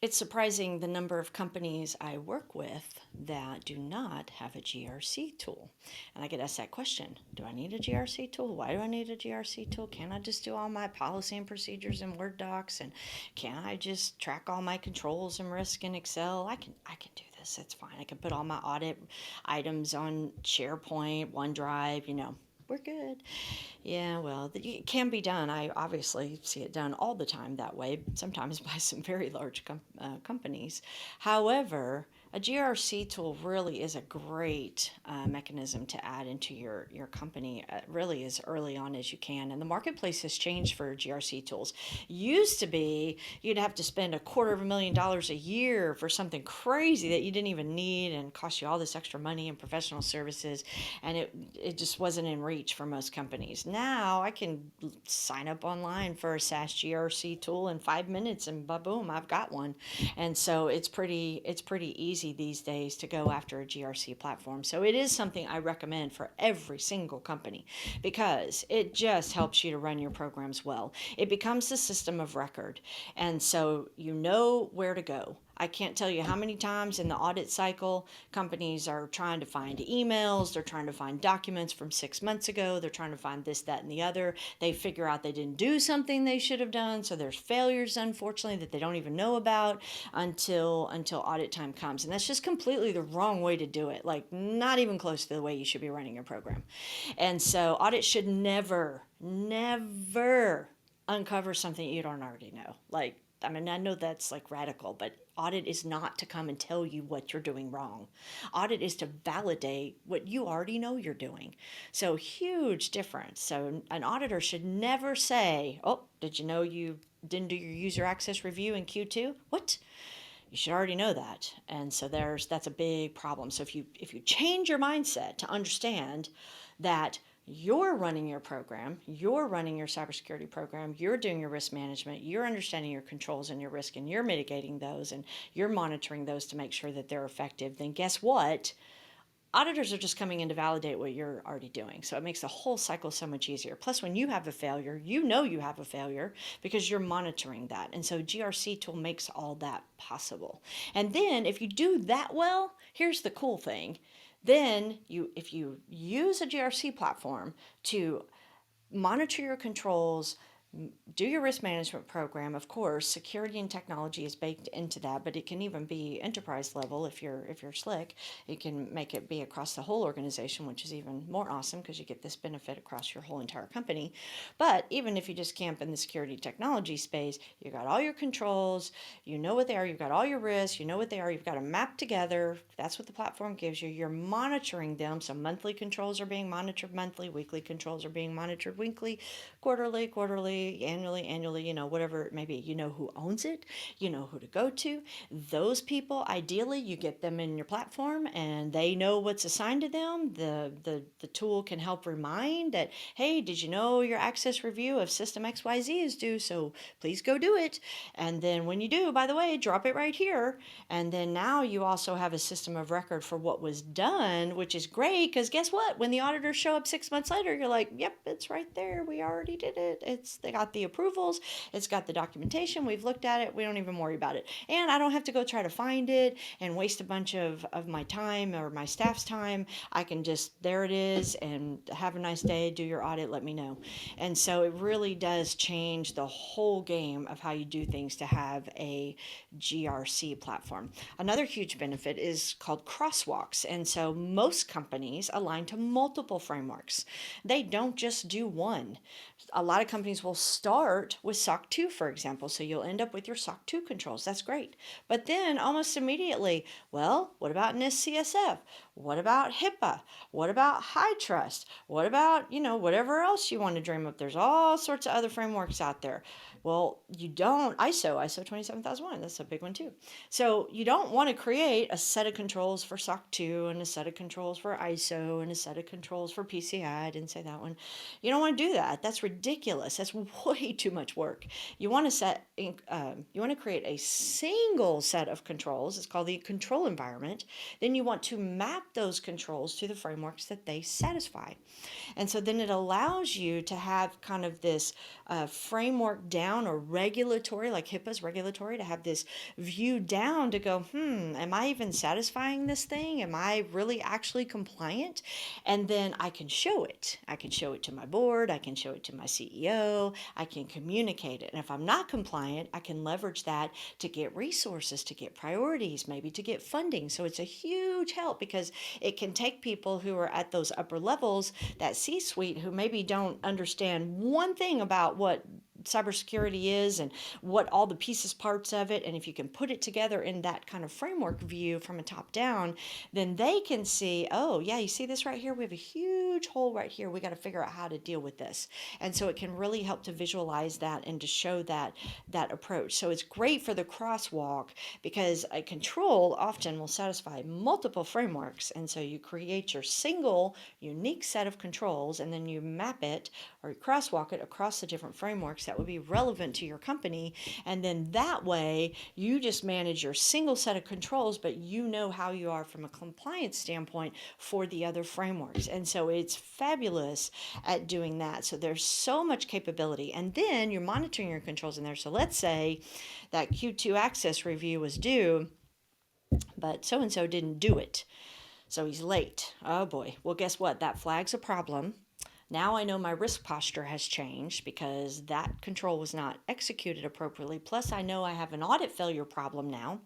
It's surprising the number of companies I work with that do not have a GRC tool. And I get asked that question. Do I need a GRC tool? Why do I need a GRC tool? Can't I just do all my policy and procedures in Word docs? And can't I just track all my controls and risk in Excel? I can do this. It's fine. I can put all my audit items on SharePoint, OneDrive, we're good. Yeah, well, it can be done. I obviously see it done all the time that way, sometimes by some very large companies. However, a GRC tool really is a great mechanism to add into your company really as early on as you can. And the marketplace has changed for GRC tools. Used to be you'd have to spend $250,000 a year for something crazy that you didn't even need and cost you all this extra money and professional services, and it just wasn't in reach for most companies. Now I can sign up online for a SaaS GRC tool in 5 minutes, and boom, I've got one. And so it's pretty easy these days to go after a GRC platform. So it is something I recommend for every single company because it just helps you to run your programs well. It becomes the system of record, and so you know where to go. I can't tell you how many times in the audit cycle companies are trying to find emails, they're trying to find documents from 6 months ago, they're trying to find this, that, and the other. They figure out they didn't do something they should have done, so there's failures, unfortunately, that they don't even know about until audit time comes. And that's just completely the wrong way to do it, like not even close to the way you should be running your program. And so audit should never uncover something you don't already know. Like, I mean, I know that's like radical, but audit is not to come and tell you what you're doing wrong. Audit is to validate what you already know you're doing. So, huge difference. So, an auditor should never say, "Oh, did you know you didn't do your user access review in Q2? What?" You should already know that. And so that's a big problem. So if you change your mindset to understand that you're running your program, you're running your cybersecurity program, you're doing your risk management, you're understanding your controls and your risk, and you're mitigating those, and you're monitoring those to make sure that they're effective, then guess what? Auditors are just coming in to validate what you're already doing. So it makes the whole cycle so much easier. Plus, when you have a failure, you know you have a failure because you're monitoring that. And so GRC tool makes all that possible. And then if you do that well, here's the cool thing. Then if you use a GRC platform to monitor your controls, do your risk management program. Of course, security and technology is baked into that, but it can even be enterprise level if you're slick. You can make it be across the whole organization, which is even more awesome because you get this benefit across your whole entire company. But even if you just camp in the security technology space, you got all your controls, you know what they are, you've got all your risks, you know what they are, you've got them mapped together. That's what the platform gives you. You're monitoring them. So monthly controls are being monitored monthly, weekly controls are being monitored weekly, quarterly, annually, whatever it may be. You know who owns it, you know who to go to. Those people, ideally, you get them in your platform and they know what's assigned to them. The tool can help remind that, hey, did you know your access review of system XYZ is due? So please go do it. And then when you do, by the way, drop it right here. And then now you also have a system of record for what was done, which is great because guess what? When the auditors show up 6 months later, you're like, yep, it's right there. We already did it. They got the approvals, it's got the documentation, we've looked at it, we don't even worry about it. And I don't have to go try to find it and waste a bunch of my time or my staff's time. I can just, there it is, and have a nice day, do your audit, let me know. And so it really does change the whole game of how you do things to have a GRC platform. Another huge benefit is called crosswalks. And so most companies align to multiple frameworks. They don't just do one. A lot of companies will start with SOC 2, for example. So you'll end up with your SOC 2 controls. That's great. But then almost immediately, well, what about NIST CSF? What about HIPAA? What about high trust? What about, whatever else you want to dream up? There's all sorts of other frameworks out there. Well, you don't, ISO 27001, that's a big one too. So you don't want to create a set of controls for SOC 2 and a set of controls for ISO and a set of controls for PCI. I didn't say that one. You don't want to do that. That's ridiculous. That's way too much work. You want to create a single set of controls. It's called the control environment. Then you want to map those controls to the frameworks that they satisfy. And so then it allows you to have kind of this framework down, or regulatory, like HIPAA's regulatory, to have this view down to go, am I even satisfying this thing? Am I really actually compliant? And then I can show it. I can show it to my board. I can show it to my CEO. I can communicate it. And if I'm not compliant, I can leverage that to get resources, to get priorities, maybe to get funding. So it's a huge help, because it can take people who are at those upper levels, that C-suite, who maybe don't understand one thing about what cybersecurity is and what all the pieces, parts of it, and if you can put it together in that kind of framework view from a top down, then they can see, oh yeah, you see this right here, we have a huge hole right here, we got to figure out how to deal with this. And so it can really help to visualize that and to show that approach. So it's great for the crosswalk, because a control often will satisfy multiple frameworks, and so you create your single unique set of controls, and then you map it or crosswalk it across the different frameworks that would be relevant to your company. And then that way you just manage your single set of controls, but you know how you are from a compliance standpoint for the other frameworks. And so it's fabulous at doing that. So there's so much capability. And then you're monitoring your controls in there. So let's say that Q2 access review was due, but so-and-so didn't do it. So he's late. Oh boy. Well, guess what? That flags a problem. Now I know my risk posture has changed because that control was not executed appropriately. Plus, I know I have an audit failure problem now.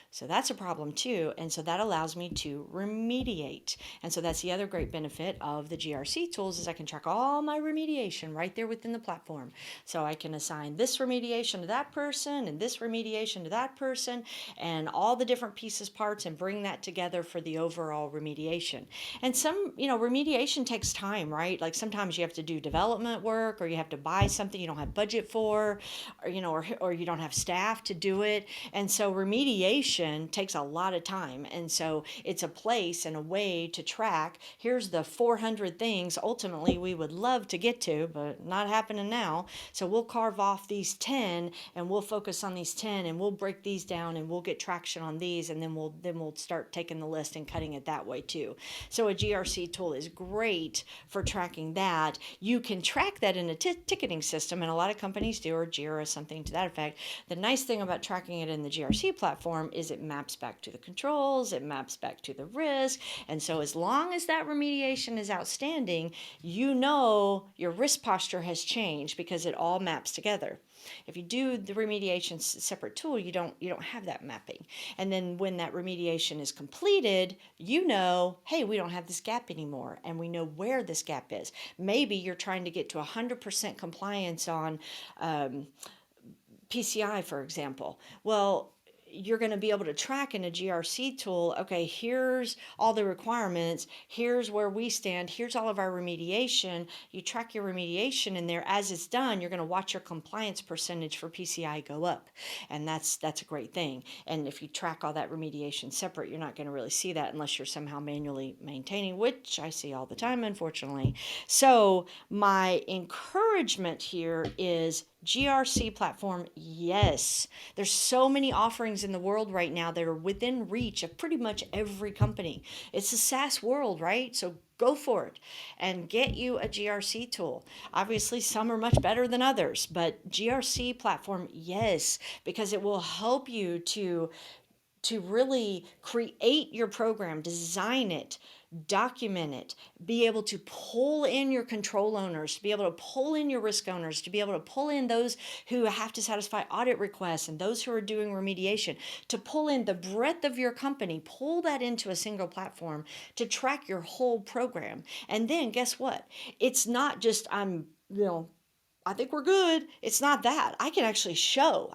So that's a problem too. And so that allows me to remediate. And so that's the other great benefit of the GRC tools, is I can track all my remediation right there within the platform. So I can assign this remediation to that person and this remediation to that person, and all the different pieces, parts, and bring that together for the overall remediation. And some, remediation takes time, right? Like sometimes you have to do development work, or you have to buy something you don't have budget for, or you don't have staff to do it. And so remediation takes a lot of time. And so it's a place and a way to track, here's the 400 things ultimately we would love to get to, but not happening now. So we'll carve off these 10 and we'll focus on these 10 and we'll break these down and we'll get traction on these, and then we'll start taking the list and cutting it that way too. So a GRC tool is great for tracking that. You can track that in a ticketing system, and a lot of companies do, or Jira, something to that effect. The nice thing about tracking it in the GRC platform is it maps back to the controls, it maps back to the risk. And so as long as that remediation is outstanding, your risk posture has changed because it all maps together. If you do the remediation separate tool, you don't have that mapping. And then when that remediation is completed, hey, we don't have this gap anymore, and we know where this gap is. Maybe you're trying to get to 100% compliance on PCI, for example. Well, you're going to be able to track in a GRC tool, okay, here's all the requirements, here's where we stand, here's all of our remediation. You track your remediation in there. As it's done, you're going to watch your compliance percentage for PCI go up. And that's a great thing. And if you track all that remediation separate, you're not going to really see that unless you're somehow manually maintaining, which I see all the time, unfortunately. So my encouragement here is GRC platform, yes. There's so many offerings in the world right now that are within reach of pretty much every company. It's a SaaS world, right? So go for it and get you a GRC tool. Obviously, some are much better than others, but GRC platform, yes, because it will help you to really create your program, design it, document it, be able to pull in your control owners, to be able to pull in your risk owners, to be able to pull in those who have to satisfy audit requests and those who are doing remediation, to pull in the breadth of your company, pull that into a single platform to track your whole program. And then guess what? It's not just I think we're good. It's not that. I can show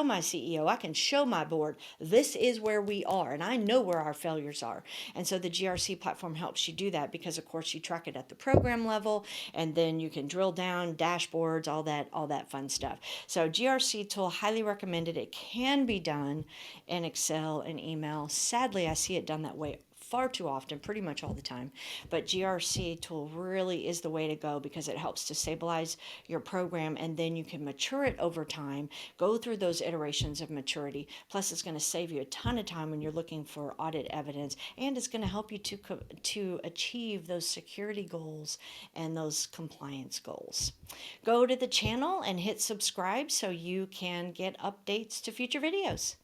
my CEO, I can show my board, this is where we are, and I know where our failures are. And so the GRC platform helps you do that because, of course, you track it at the program level, and then you can drill down, dashboards, all that fun stuff. So GRC tool, highly recommended. It can be done in Excel and email. Sadly, I see it done that way far too often, pretty much all the time. But GRC tool really is the way to go because it helps to stabilize your program, and then you can mature it over time, go through those iterations of maturity. Plus, it's going to save you a ton of time when you're looking for audit evidence, and it's going to help you to achieve those security goals and those compliance goals. Go to the channel and hit subscribe so you can get updates to future videos.